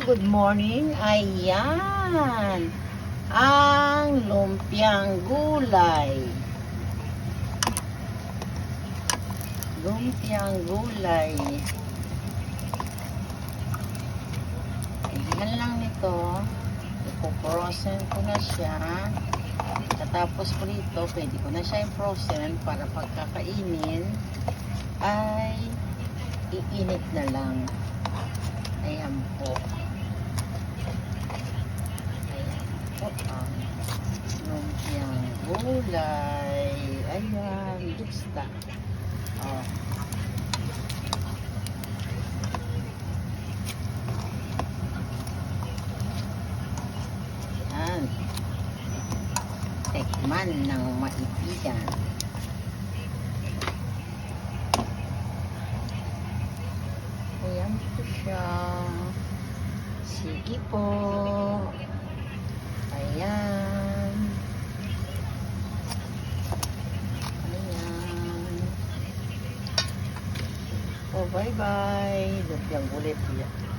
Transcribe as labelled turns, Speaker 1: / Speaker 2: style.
Speaker 1: good morning. Ayan. Ang lumpiang gulay. Lumpiang gulay. Ayan lang nito. Ipo-frozen ko na siya. Tapos ko rito, pwede ko na siya i-frozen para pagkakainin ay iinit na lang. Ayan po. Ayan po ang lumpiang gulay. Ayan, gusta. Oh. Ayan. Tekman ng maibigan. Ayan po siya. Sige po. Ayan. Ayan. Oh, bye-bye. Lumpiang gulay po yan.